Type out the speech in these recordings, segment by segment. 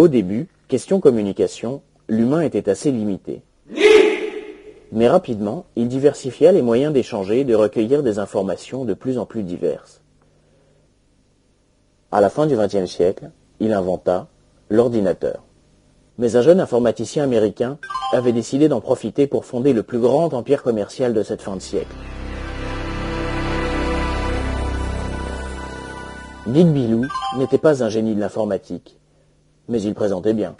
Au début, question communication, l'humain était assez limité. Mais rapidement, il diversifia les moyens d'échanger et de recueillir des informations de plus en plus diverses. À la fin du XXe siècle, il inventa l'ordinateur. Mais un jeune informaticien américain avait décidé d'en profiter pour fonder le plus grand empire commercial de cette fin de siècle. Big Bilou n'était pas un génie de l'informatique, mais il présentait bien.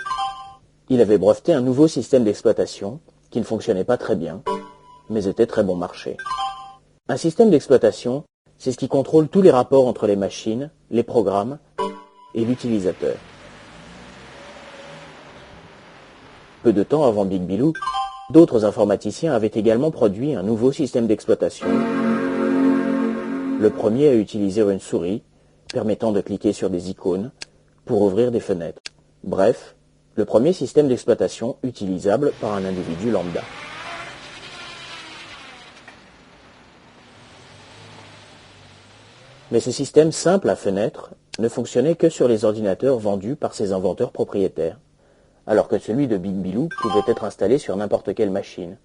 Il avait breveté un nouveau système d'exploitation qui ne fonctionnait pas très bien, mais était très bon marché. Un système d'exploitation, c'est ce qui contrôle tous les rapports entre les machines, les programmes et l'utilisateur. Peu de temps avant Big Bilou, d'autres informaticiens avaient également produit un nouveau système d'exploitation. Le premier à utiliser une souris, permettant de cliquer sur des icônes pour ouvrir des fenêtres. Bref, le premier système d'exploitation utilisable par un individu lambda. Mais ce système simple à fenêtres ne fonctionnait que sur les ordinateurs vendus par ses inventeurs propriétaires, alors que celui de Big Bilou pouvait être installé sur n'importe quelle machine.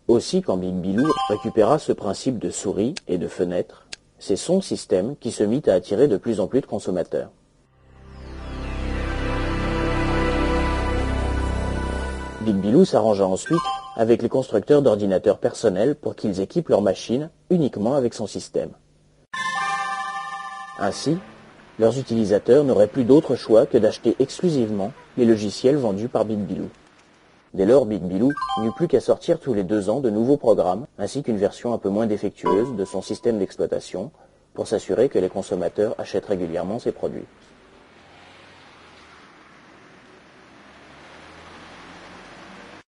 Aussi, quand Big Bilou récupéra ce principe de souris et de fenêtre, c'est son système qui se mit à attirer de plus en plus de consommateurs. Big Bilou s'arrangea ensuite avec les constructeurs d'ordinateurs personnels pour qu'ils équipent leurs machines uniquement avec son système. Ainsi, leurs utilisateurs n'auraient plus d'autre choix que d'acheter exclusivement les logiciels vendus par Big Bilou. Dès lors, Big Bilou n'eut plus qu'à sortir tous les 2 ans de nouveaux programmes, ainsi qu'une version un peu moins défectueuse de son système d'exploitation, pour s'assurer que les consommateurs achètent régulièrement ses produits.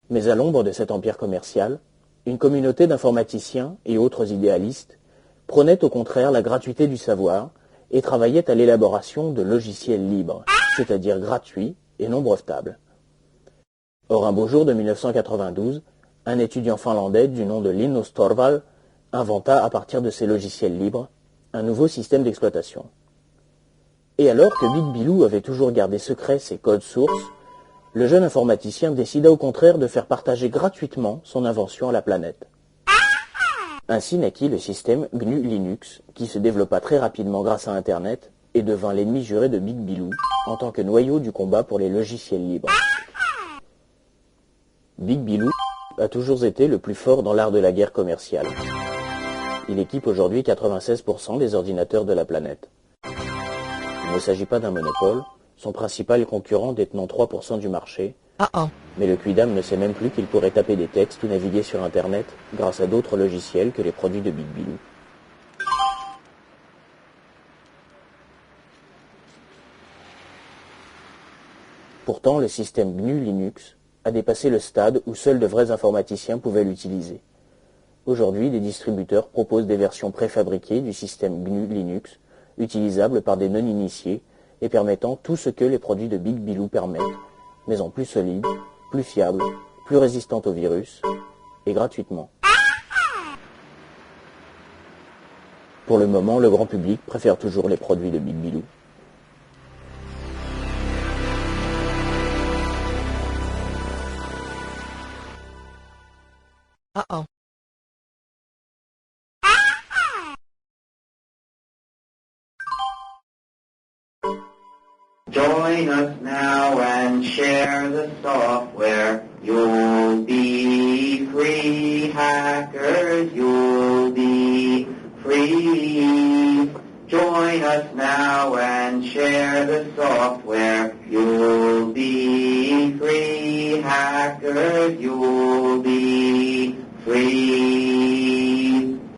Mais à l'ombre de cet empire commercial, une communauté d'informaticiens et autres idéalistes prônait au contraire la gratuité du savoir et travaillait à l'élaboration de logiciels libres, c'est-à-dire gratuits et non brevetables. Or, un beau jour de 1992, un étudiant finlandais du nom de Linus Torvald inventa à partir de ces logiciels libres un nouveau système d'exploitation. Et alors que Big Bilou avait toujours gardé secret ses codes sources, le jeune informaticien décida au contraire de faire partager gratuitement son invention à la planète. Ainsi naquit le système GNU Linux, qui se développa très rapidement grâce à Internet et devint l'ennemi juré de Big Bilou en tant que noyau du combat pour les logiciels libres. Big Bilou a toujours été le plus fort dans l'art de la guerre commerciale. Il équipe aujourd'hui 96% des ordinateurs de la planète. Il ne s'agit pas d'un monopole, son principal concurrent détenant 3% du marché, mais le Quidam ne sait même plus qu'il pourrait taper des textes ou naviguer sur Internet grâce à d'autres logiciels que les produits de Big Bilou. Pourtant, le système GNU Linux a dépassé le stade où seuls de vrais informaticiens pouvaient l'utiliser. Aujourd'hui, des distributeurs proposent des versions préfabriquées du système GNU Linux, utilisables par des non-initiés et permettant tout ce que les produits de Big Bilou permettent, mais en plus solide, plus fiable, plus résistante aux virus, et gratuitement. Pour le moment, le grand public préfère toujours les produits de Big Bilou. Join us now and share the software. You'll be free, hackers, you'll be free. Join us now and share the software. You'll be free, hackers, you'll be free.